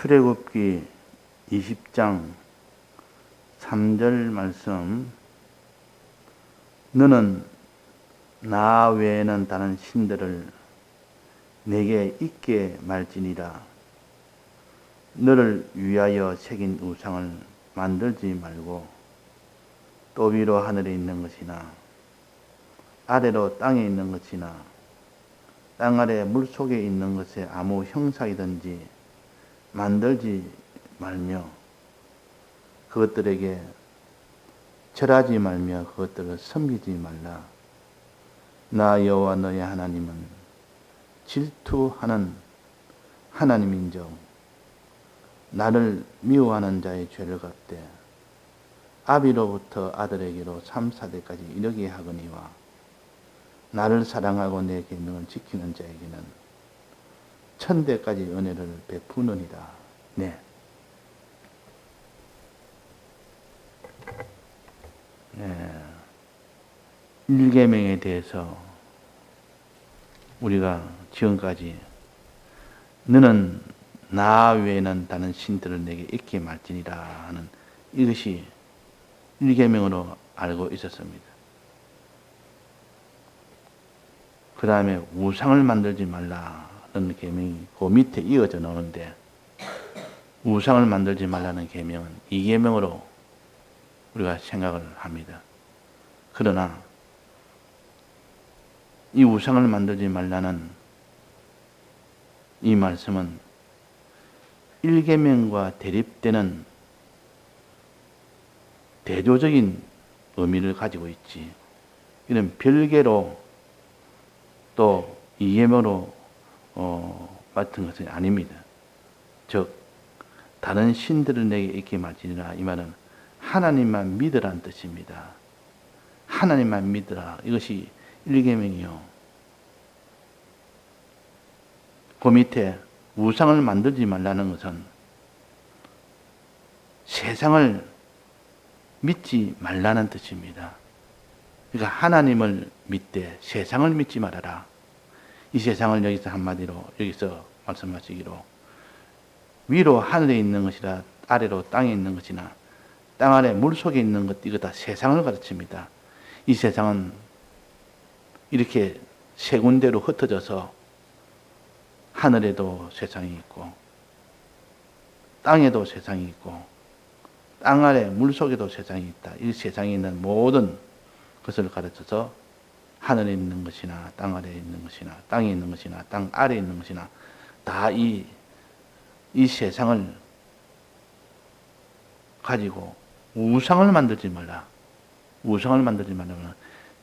출애굽기 20장 3절 말씀. 너는 나 외에는 다른 신들을 내게 있게 말지니라. 너를 위하여 새긴 우상을 만들지 말고 또 위로 하늘에 있는 것이나 아래로 땅에 있는 것이나 땅 아래 물속에 있는 것에 아무 형상이든지 만들지 말며 그것들에게 절하지 말며 그것들을 섬기지 말라. 나 여호와 너의 하나님은 질투하는 하나님인즉 나를 미워하는 자의 죄를 갚되 아비로부터 아들에게로 3, 4대까지 이르게 하거니와 나를 사랑하고 내 계명을 지키는 자에게는 1000대까지 은혜를 베푸느니라. 네. 일계명에 대해서 우리가 지금까지 너는 나 외에는 다른 신들을 내게 있게 말지니라 하는 이것이 일계명으로 알고 있었습니다. 그 다음에 우상을 만들지 말라는 계명이 그 밑에 이어져 나오는데 우상을 만들지 말라는 계명은 이 계명으로 우리가 생각을 합니다. 그러나 이 우상을 만들지 말라는 이 말씀은 1계명과 대립되는 대조적인 의미를 가지고 있지, 이런 별개로 또 2계명으로 맡은 것은 아닙니다. 즉 다른 신들을 내게 있게 말지니라, 이 말은 하나님만 믿으라는 뜻입니다. 하나님만 믿으라, 이것이 1계명이요. 그 밑에 우상을 만들지 말라는 것은 세상을 믿지 말라는 뜻입니다. 그러니까 하나님을 믿되 세상을 믿지 말아라. 이 세상을 여기서 한마디로 여기서 말씀하시기로 위로 하늘에 있는 것이라 아래로 땅에 있는 것이나 땅 아래 물속에 있는 것, 이거 다 세상을 가르칩니다. 이 세상은 이렇게 세 군데로 흩어져서 하늘에도 세상이 있고 땅에도 세상이 있고 땅 아래 물속에도 세상이 있다. 이 세상에 있는 모든 것을 가르쳐서 하늘에 있는 것이나 땅 아래에 있는 것이나 땅에 있는 것이나 땅 아래에 있는 것이나 다 이 세상을 가지고 우상을 만들지 말라. 우상을 만들지 말라면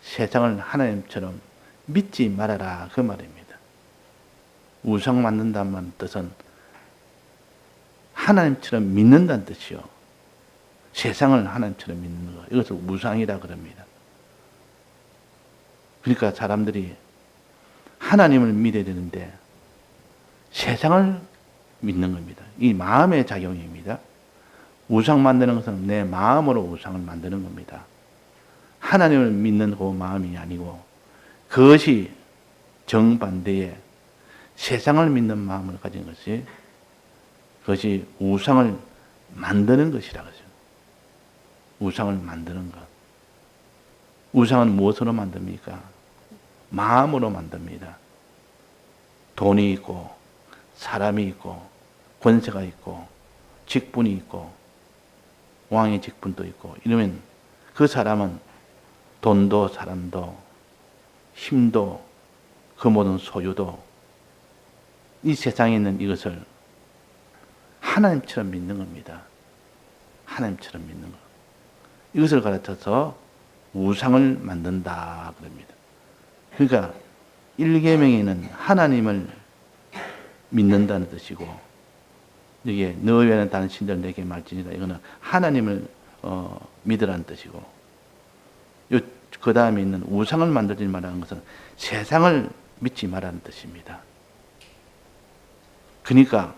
세상을 하나님처럼 믿지 말아라, 그 말입니다. 우상 만든다는 뜻은 하나님처럼 믿는다는 뜻이요. 세상을 하나님처럼 믿는 것, 이것을 우상이라 그럽니다. 그러니까 사람들이 하나님을 믿어야 되는데 세상을 믿는 겁니다. 이 마음의 작용입니다. 우상 만드는 것은 내 마음으로 우상을 만드는 겁니다. 하나님을 믿는 그 마음이 아니고 그것이 정반대의 세상을 믿는 마음을 가진 것이, 그것이 우상을 만드는 것이라 그러죠. 우상을 만드는 것. 우상은 무엇으로 만듭니까? 마음으로 만듭니다. 돈이 있고 사람이 있고 권세가 있고 직분이 있고 왕의 직분도 있고 이러면 그 사람은 돈도 사람도 힘도 그 모든 소유도 이 세상에 있는 이것을 하나님처럼 믿는 겁니다. 하나님처럼 믿는 것. 이것을 가르쳐서 우상을 만든다 그럽니다. 그러니까 1계명에는 하나님을 믿는다는 뜻이고, 여기에 너 외에는 다른 신들 내게 말지니라, 이거는 하나님을 믿으라는 뜻이고, 그 다음에 있는 우상을 만들지 말라는 것은 세상을 믿지 말라는 뜻입니다. 그러니까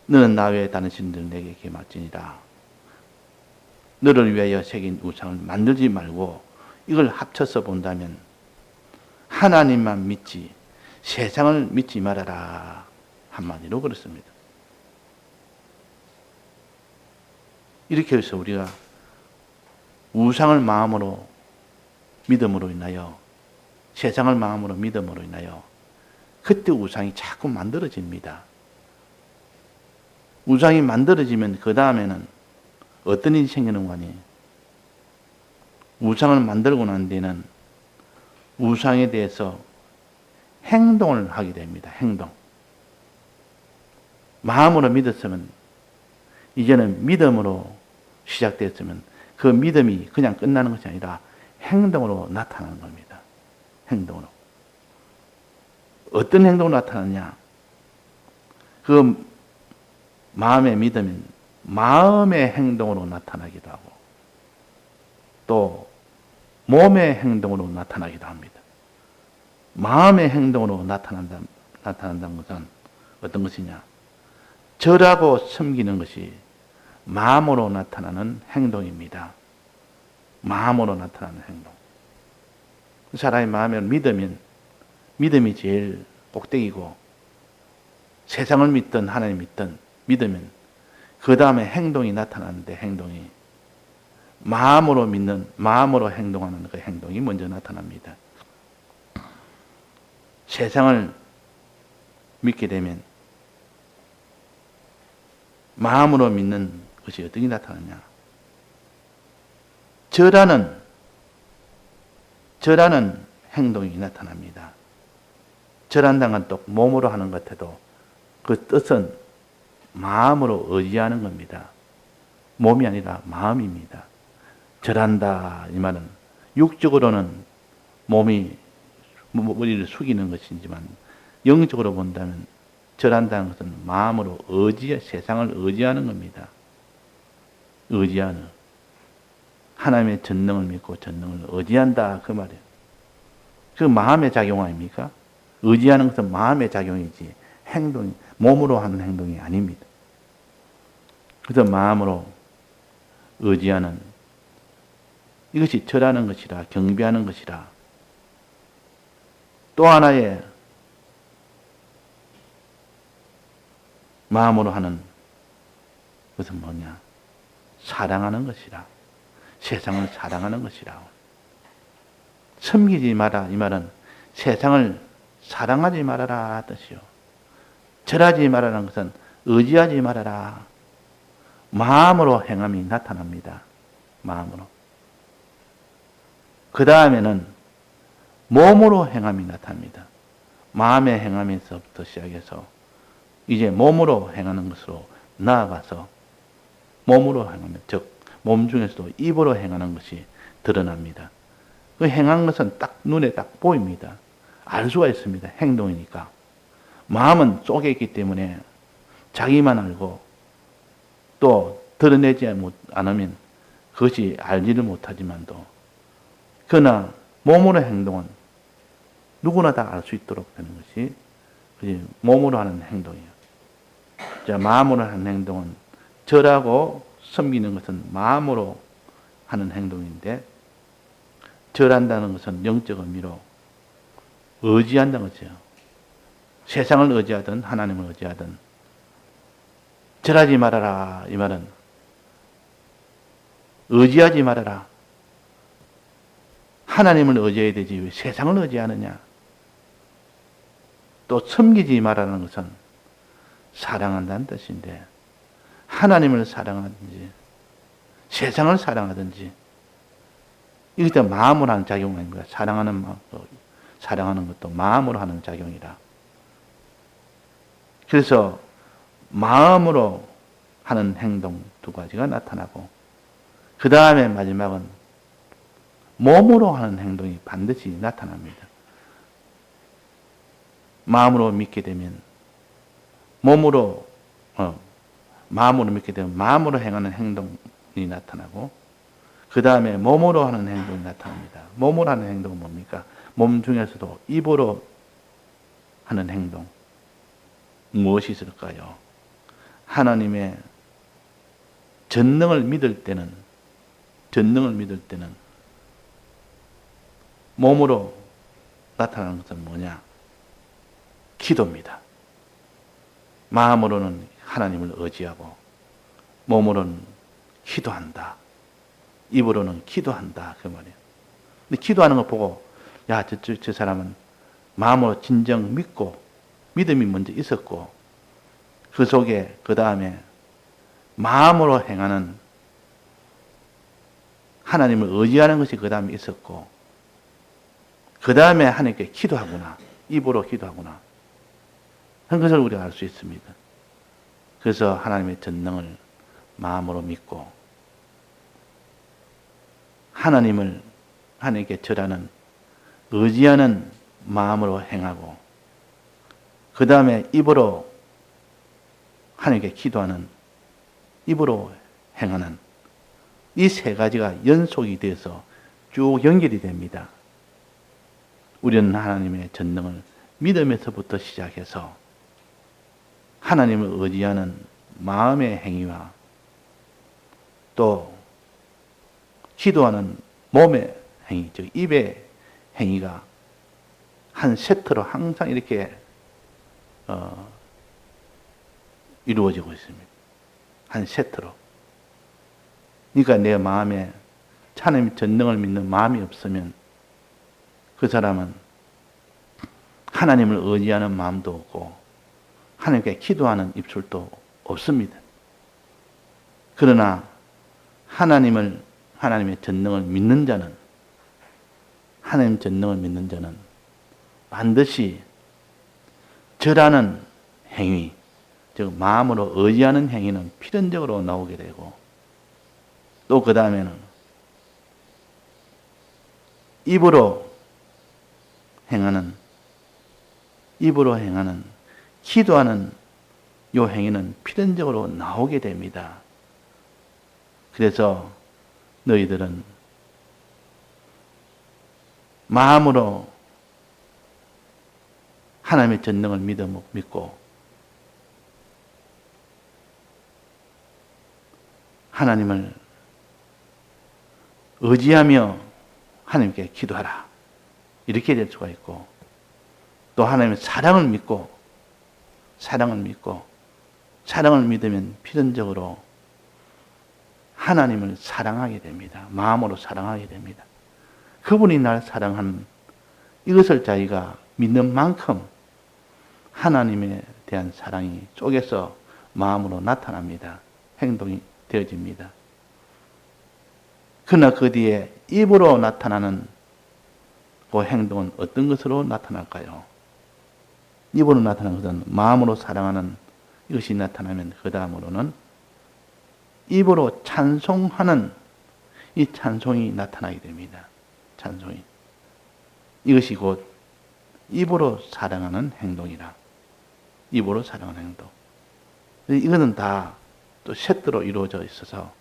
너는 나 외에 다른 신들 내게 이렇게 말지니라, 너를 위하여 새긴 우상을 만들지 말고, 이걸 합쳐서 본다면 하나님만 믿지 세상을 믿지 말아라, 한마디로 그렇습니다. 이렇게 해서 우리가 우상을 마음으로 믿음으로 인하여 세상을 마음으로 믿음으로 인하여 그때 우상이 자꾸 만들어집니다. 우상이 만들어지면 그 다음에는 어떤 일이 생기는 거니? 우상을 만들고 난 뒤에는 우상에 대해서 행동을 하게 됩니다. 행동. 마음으로 믿었으면 이제는 믿음으로 시작됐으면 그 믿음이 그냥 끝나는 것이 아니라 행동으로 나타나는 겁니다. 행동으로. 어떤 행동으로 나타나냐? 그 마음의 믿음은 마음의 행동으로 나타나기도 하고 또 몸의 행동으로 나타나기도 합니다. 마음의 행동으로 나타난다는 것은 어떤 것이냐? 절하고 섬기는 것이 마음으로 나타나는 행동입니다. 마음으로 나타나는 행동. 사람의 마음에 믿음이 제일 꼭대기고 세상을 믿든 하나님 믿든 믿으면 그 다음에 행동이 나타나는데 행동이 마음으로 믿는, 마음으로 행동하는 그 행동이 먼저 나타납니다. 세상을 믿게 되면 마음으로 믿는 것이 어떻게 나타나냐? 절하는 행동이 나타납니다. 절한다는 건 또 몸으로 하는 것 같아도 그 뜻은 마음으로 의지하는 겁니다. 몸이 아니라 마음입니다. 절한다 이 말은 육적으로는 몸이 머리를 숙이는 것이지만 영적으로 본다면 절한다는 것은 마음으로 세상을 의지하는 겁니다. 의지하는. 하나님의 전능을 믿고 전능을 의지한다 그 말이에요. 그 마음의 작용 아닙니까? 의지하는 것은 마음의 작용이지 행동이 몸으로 하는 행동이 아닙니다. 그래서 마음으로 의지하는 이것이 절하는 것이라 경배하는 것이라 또 하나의 마음으로 하는 것은 뭐냐? 사랑하는 것이라 세상을 사랑하는 것이라 섬기지 마라 이 말은 세상을 사랑하지 말아라 뜻이요. 절하지 말라는 것은 의지하지 말아라. 마음으로 행함이 나타납니다. 마음으로. 그 다음에는 몸으로 행함이 나타납니다. 마음의 행함에서부터 시작해서 이제 몸으로 행하는 것으로 나아가서 몸으로 행하면 즉 몸 중에서도 입으로 행하는 것이 드러납니다. 그 행한 것은 딱 눈에 딱 보입니다. 알 수가 있습니다. 행동이니까. 마음은 속에 있기 때문에 자기만 알고 또 드러내지 않으면 그것이 알지를 못하지만도 그러나 몸으로 행동은 누구나 다 알 수 있도록 되는 것이 몸으로 하는 행동이에요. 자, 마음으로 하는 행동은 절하고 섬기는 것은 마음으로 하는 행동인데 절한다는 것은 영적 의미로 의지한다는 거죠. 세상을 의지하든 하나님을 의지하든 절하지 말아라 이 말은 의지하지 말아라. 하나님을 의지해야 되지 왜 세상을 의지하느냐. 또 섬기지 말라는 것은 사랑한다는 뜻인데 하나님을 사랑하든지 세상을 사랑하든지 이것도 마음으로 하는 작용 아닙니까? 사랑하는 것도 마음으로 하는 작용이라. 그래서 마음으로 하는 행동 두 가지가 나타나고 그 다음에 마지막은 몸으로 하는 행동이 반드시 나타납니다. 마음으로 믿게 되면 마음으로 믿게 되면 마음으로 행하는 행동이 나타나고 그 다음에 몸으로 하는 행동이 나타납니다. 몸으로 하는 행동은 뭡니까? 몸 중에서도 입으로 하는 행동 무엇이 있을까요? 하나님의 전능을 믿을 때는 몸으로 나타나는 것은 뭐냐? 기도입니다. 마음으로는 하나님을 의지하고 몸으로는 기도한다. 입으로는 기도한다. 그 말이에요. 근데 기도하는 거 보고, 야, 저 사람은 마음으로 진정 믿고, 믿음이 먼저 있었고, 그 속에, 그 다음에 마음으로 행하는, 하나님을 의지하는 것이 그 다음에 있었고, 그 다음에 하나님께 기도하구나. 입으로 기도하구나. 한 것을 우리가 알 수 있습니다. 그래서 하나님의 전능을 마음으로 믿고, 하나님께 절하는, 의지하는 마음으로 행하고, 그 다음에 입으로 하나님께 기도하는, 입으로 행하는, 이 세 가지가 연속이 돼서 쭉 연결이 됩니다. 우리는 하나님의 전능을 믿음에서부터 시작해서 하나님을 의지하는 마음의 행위와 또 기도하는 몸의 행위, 즉 입의 행위가 한 세트로 항상 이렇게 이루어지고 있습니다. 한 세트로. 그러니까 내 마음에 하나님의 전능을 믿는 마음이 없으면 그 사람은 하나님을 의지하는 마음도 없고 하나님께 기도하는 입술도 없습니다. 그러나 하나님의 전능을 믿는 자는, 하나님의 전능을 믿는 자는 반드시 절하는 행위, 즉 마음으로 의지하는 행위는 필연적으로 나오게 되고, 또 그 다음에는 입으로 행하는, 기도하는 이 행위는 필연적으로 나오게 됩니다. 그래서 너희들은 마음으로 하나님의 전능을 믿고 하나님을 의지하며 하나님께 기도하라. 이렇게 될 수가 있고, 또 하나님의 사랑을 믿으면 필연적으로 하나님을 사랑하게 됩니다. 마음으로 사랑하게 됩니다. 그분이 날 사랑한 이것을 자기가 믿는 만큼 하나님에 대한 사랑이 속에서 마음으로 나타납니다. 행동이 되어집니다. 그러나 그 뒤에 입으로 나타나는 그 행동은 어떤 것으로 나타날까요? 입으로 나타나는 것은 마음으로 사랑하는 이것이 나타나면 그 다음으로는 입으로 찬송하는 이 찬송이 나타나게 됩니다. 찬송이. 이것이 곧 입으로 사랑하는 행동이라. 입으로 사랑하는 행동. 이거는 다 또 세트로 이루어져 있어서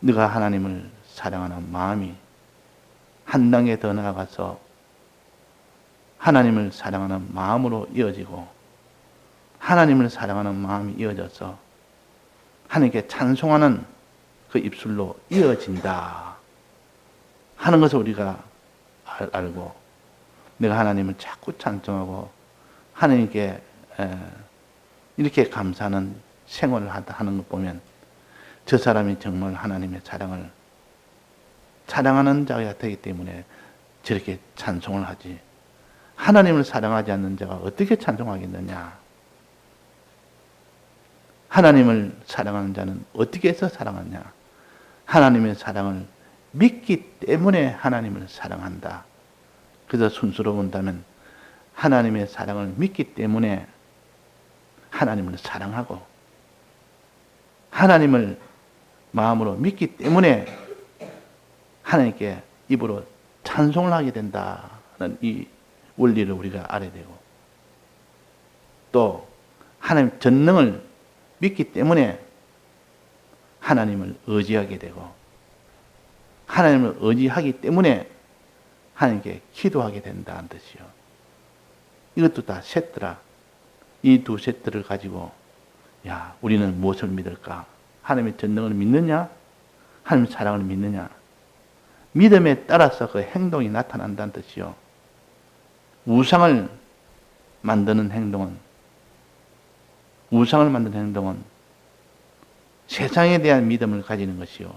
네가 하나님을 사랑하는 마음이 한 단계 더 나아가서 하나님을 사랑하는 마음으로 이어지고, 하나님을 사랑하는 마음이 이어져서 하나님께 찬송하는 그 입술로 이어진다 하는 것을 우리가 알고, 내가 하나님을 자꾸 찬송하고 하나님께 이렇게 감사하는 생활을 하는 것 보면 저 사람이 정말 하나님의 사랑하는 자가 되기 때문에 저렇게 찬송을 하지, 하나님을 사랑하지 않는 자가 어떻게 찬송하겠느냐. 하나님을 사랑하는 자는 어떻게 해서 사랑하냐. 하나님의 사랑을 믿기 때문에 하나님을 사랑한다. 그래서 순수로 본다면 하나님의 사랑을 믿기 때문에 하나님을 사랑하고, 하나님을 마음으로 믿기 때문에 하나님께 입으로 찬송을 하게 된다는 이 원리를 우리가 알아야 되고, 또 하나님 전능을 믿기 때문에 하나님을 의지하게 되고, 하나님을 의지하기 때문에 하나님께 기도하게 된다는 뜻이요. 이것도 다 세트라. 이 두 세트를 가지고 야, 우리는 무엇을 믿을까? 하나님의 전능을 믿느냐? 하나님의 사랑을 믿느냐? 믿음에 따라서 그 행동이 나타난다는 뜻이요. 우상을 만드는 행동은 세상에 대한 믿음을 가지는 것이요.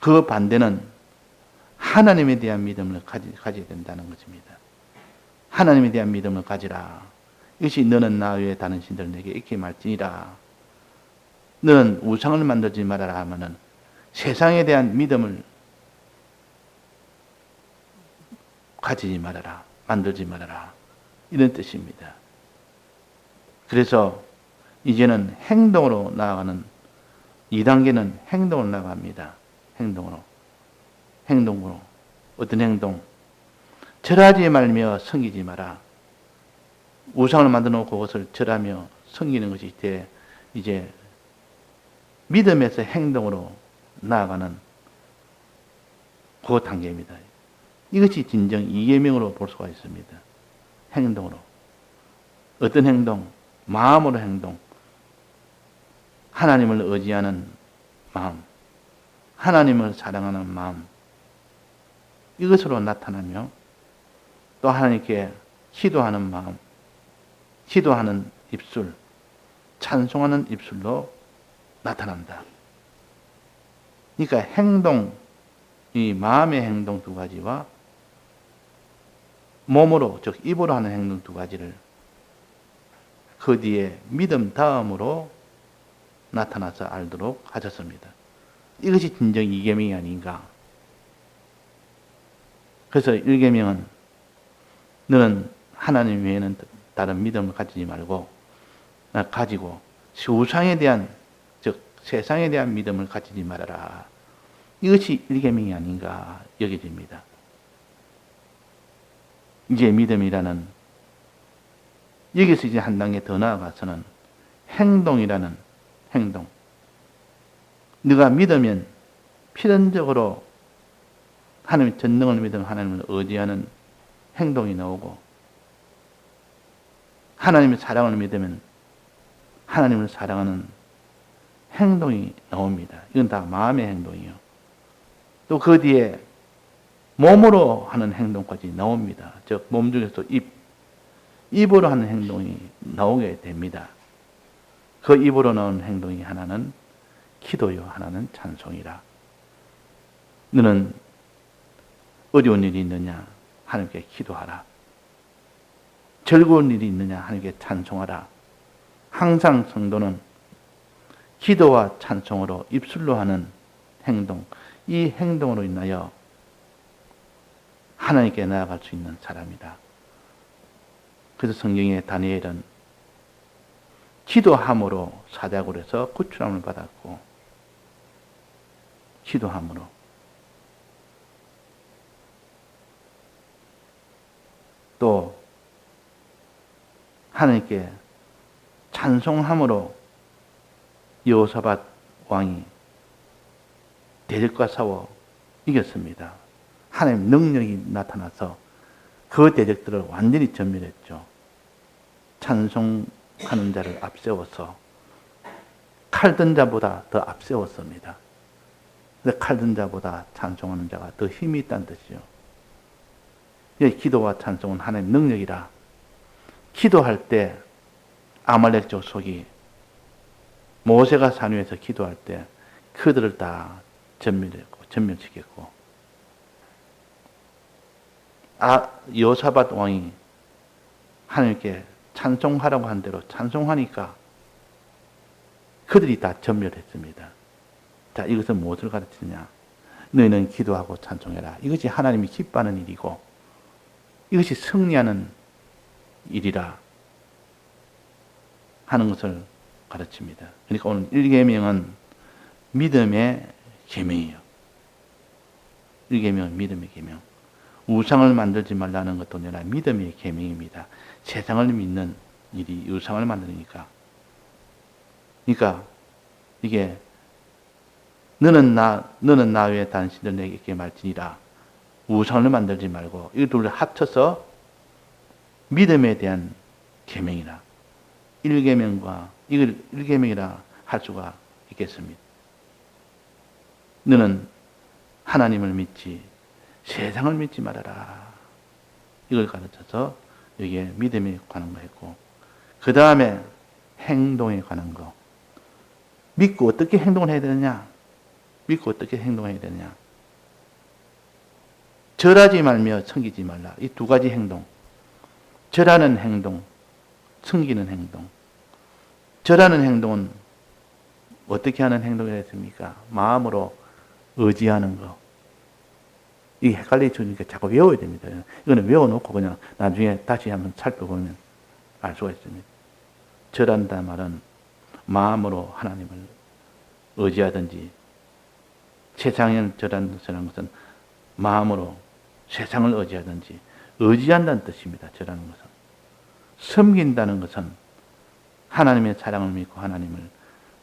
그 반대는 하나님에 대한 믿음을 가져야 된다는 것입니다. 하나님에 대한 믿음을 가지라. 이것이 너는 나 외에 다른 신들 내게 이렇게 말지니라. 너는 우상을 만들지 말아라 하면은 세상에 대한 믿음을 가지지 말아라. 만들지 말아라. 이런 뜻입니다. 그래서 이제는 행동으로 나아가는 2단계는 행동으로 나갑니다. 행동으로. 어떤 행동? 절하지 말며 섬기지 마라. 우상을 만들어 놓고 그것을 절하며 섬기는 것이 이제 믿음에서 행동으로 나아가는 그 단계입니다. 이것이 진정 이계명으로 볼 수가 있습니다. 행동으로. 어떤 행동? 마음으로 행동. 하나님을 의지하는 마음. 하나님을 사랑하는 마음. 이것으로 나타나며 또 하나님께 기도하는 마음. 기도하는 입술. 찬송하는 입술로 나타난다. 그러니까 행동, 이 마음의 행동 두 가지와 몸으로, 즉 입으로 하는 행동 두 가지를 그 뒤에 믿음 다음으로 나타나서 알도록 하셨습니다. 이것이 진정 이계명이 아닌가. 그래서 1계명은 너는 하나님 외에는 다른 믿음을 가지지 말고 가지고 우상에 대한, 즉 세상에 대한 믿음을 가지지 말아라. 이것이 1계명이 아닌가 여겨집니다. 이제 믿음이라는, 여기서 이제 한 단계 더 나아가서는 행동이라는 행동. 네가 믿으면 필연적으로 하나님의 전능을 믿으면 하나님을 의지하는 행동이 나오고, 하나님의 사랑을 믿으면 하나님을 사랑하는 행동이 나옵니다. 이건 다 마음의 행동이요. 또 그 뒤에 몸으로 하는 행동까지 나옵니다. 즉 몸 중에서 입으로 하는 행동이 나오게 됩니다. 그 입으로 나오는 행동이 하나는 기도요, 하나는 찬송이라. 너는 어려운 일이 있느냐? 하나님께 기도하라. 즐거운 일이 있느냐? 하나님께 찬송하라. 항상 성도는 기도와 찬송으로 입술로 하는 행동, 이 행동으로 인하여 하나님께 나아갈 수 있는 사람이다. 그래서 성경에 다니엘은 기도함으로 사자굴 에서 구출함을 받았고, 기도함으로. 또 하나님께 찬송함으로 여호사밧 왕이 대적과 싸워 이겼습니다. 하나님 능력이 나타나서 그 대적들을 완전히 전멸했죠. 찬송하는 자를 앞세워서 칼든 자보다 더 앞세웠습니다. 근데 칼든 자보다 찬송하는 자가 더 힘이 있다는 뜻이요. 기도와 찬송은 하나님의 능력이라. 기도할 때 아말렉 족속이 모세가 산 위에서 기도할 때 그들을 다 전멸시켰고, 여호사밧 왕이 하나님께 찬송하라고 한 대로 찬송하니까 그들이 다 전멸했습니다. 자, 이것은 무엇을 가르치느냐? 너희는 기도하고 찬송해라. 이것이 하나님이 기뻐하는 일이고, 이것이 승리하는 일이라 하는 것을 가르칩니다. 그러니까 오늘 1계명은 믿음의 계명이에요. 1계명은 믿음의 계명. 우상을 만들지 말라는 것도 내가 믿음의 계명입니다. 세상을 믿는 일이 우상을 만드니까. 그러니까 이게 너는 나 외에 다른 신들 내게 이렇게 말지니라. 우상을 만들지 말고 이 둘을 합쳐서 믿음에 대한 계명이라. 1계명과 이걸 1계명이라 할 수가 있겠습니다. 너는 하나님을 믿지 세상을 믿지 말아라. 이걸 가르쳐서 여기에 믿음에 관한 거 했고, 그 다음에 행동에 관한 거. 믿고 어떻게 행동을 해야 되느냐? 믿고 어떻게 행동해야 되느냐? 절하지 말며 섬기지 말라. 이 두 가지 행동. 절하는 행동, 섬기는 행동. 절하는 행동은 어떻게 하는 행동이었습니까? 마음으로 의지하는 거. 이게 헷갈리니까 자꾸 외워야 됩니다. 이거는 외워놓고 그냥 나중에 다시 한번 살펴보면 알 수가 있습니다. 절한다는 말은 마음으로 하나님을 의지하든지, 세상에 절하는 것은 마음으로 세상을 의지하든지, 의지한다는 뜻입니다. 절하는 것은. 섬긴다는 것은 하나님의 사랑을 믿고 하나님을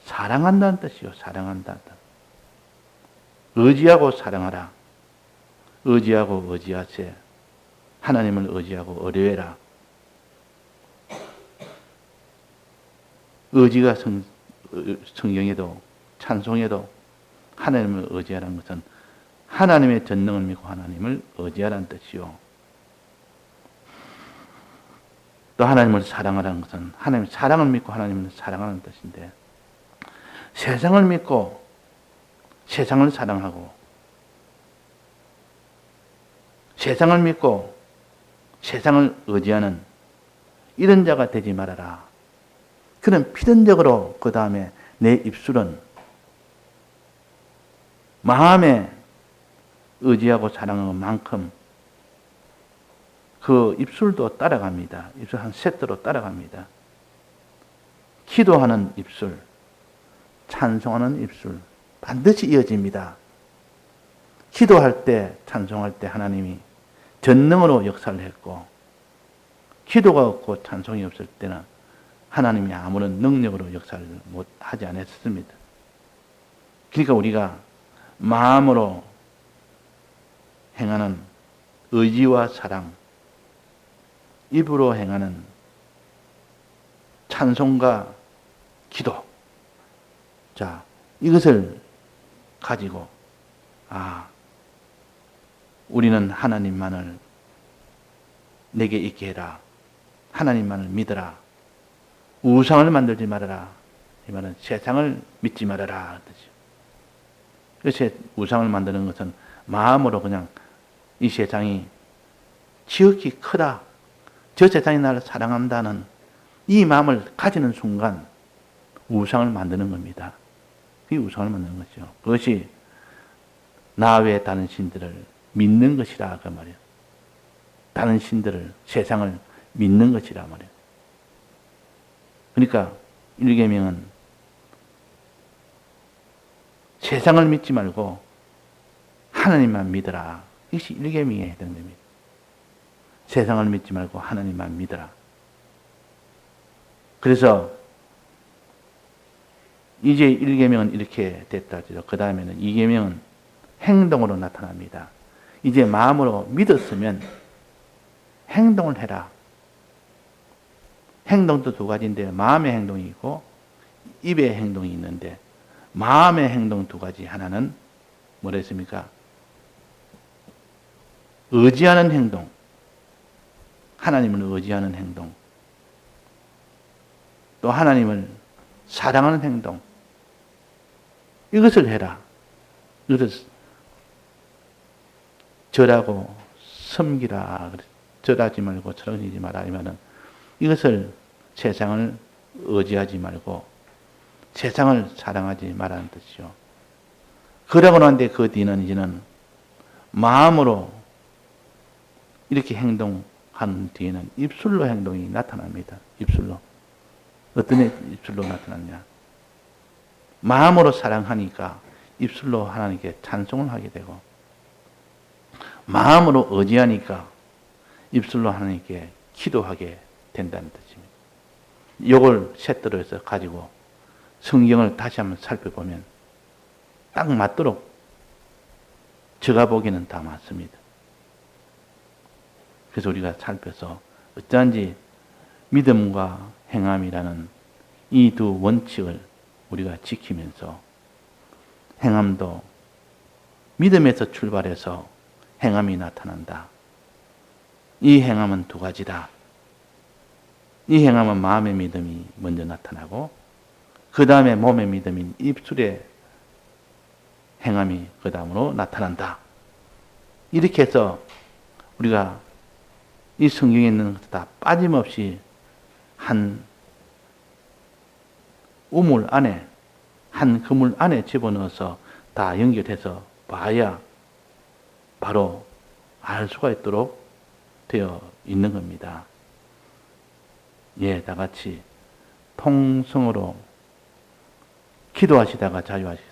사랑한다는 뜻이요. 사랑한다. 의지하고 사랑하라. 의지하고 의지하세. 하나님을 의지하고 의뢰해라. 의지가 성경에도 찬송에도 하나님을 의지하라는 것은 하나님의 전능을 믿고 하나님을 의지하라는 뜻이요. 또 하나님을 사랑하라는 것은 하나님의 사랑을 믿고 하나님을 사랑하는 뜻인데, 세상을 믿고 세상을 사랑하고 세상을 믿고 세상을 의지하는 이런 자가 되지 말아라. 그는 필연적으로 그 다음에 내 입술은 마음에 의지하고 사랑하는 만큼 그 입술도 따라갑니다. 입술 한 세트로 따라갑니다. 기도하는 입술, 찬송하는 입술 반드시 이어집니다. 기도할 때, 찬송할 때 하나님이 전능으로 역사를 했고, 기도가 없고 찬송이 없을 때는 하나님이 아무런 능력으로 역사를 하지 않았습니다. 그러니까 우리가 마음으로 행하는 의지와 사랑, 입으로 행하는 찬송과 기도, 자, 이것을 가지고 우리는 하나님만을 내게 있게 해라. 하나님만을 믿어라. 우상을 만들지 말아라. 이 말은 세상을 믿지 말아라. 그래서 우상을 만드는 것은 마음으로 그냥 이 세상이 지극히 크다, 저 세상이 나를 사랑한다는 이 마음을 가지는 순간 우상을 만드는 겁니다. 그게 우상을 만드는 것이죠. 그것이 나 외에 다른 신들을 믿는 것이라 그 말이에요. 다른 신들을, 세상을 믿는 것이라 말이에요. 그러니까 일계명은 세상을 믿지 말고 하나님만 믿어라. 이것이 일계명에 해당됩니다. 세상을 믿지 말고 하나님만 믿어라. 그래서 이제 1계명은 이렇게 됐다 하죠. 그 다음에는 2계명은 행동으로 나타납니다. 이제 마음으로 믿었으면 행동을 해라. 행동도 두 가지인데 마음의 행동이 있고 입의 행동이 있는데, 마음의 행동 두 가지, 하나는 뭐라 했습니까? 의지하는 행동, 하나님을 의지하는 행동, 또 하나님을 사랑하는 행동, 이것을 해라. 이것을 절하고 섬기라. 절하지 말고 섬기지 마라. 이 말은 이것을 세상을 의지하지 말고 세상을 사랑하지 말라는 뜻이죠. 그러고 난데 그 뒤는 이제는 마음으로 이렇게 행동한 뒤에는 입술로 행동이 나타납니다. 입술로. 어떤 입술로 나타났냐? 마음으로 사랑하니까 입술로 하나님께 찬송을 하게 되고, 마음으로 의지하니까 입술로 하나님께 기도하게 된다는 뜻입니다. 이걸 세트로 해서 가지고 성경을 다시 한번 살펴보면 딱 맞도록 제가 보기에는 다 맞습니다. 그래서 우리가 살펴서 어쩐지 믿음과 행함이라는 이 두 원칙을 우리가 지키면서 행함도 믿음에서 출발해서 행함이 나타난다. 이 행함은 두 가지다. 이 행함은 마음의 믿음이 먼저 나타나고 그 다음에 몸의 믿음인 입술의 행함이 그 다음으로 나타난다. 이렇게 해서 우리가 이 성경에 있는 것을 다 빠짐없이 한 우물 안에, 한 그물 안에 집어넣어서 다 연결해서 봐야 바로 알 수가 있도록 되어 있는 겁니다. 예, 다 같이 통성으로 기도하시다가 자유하시고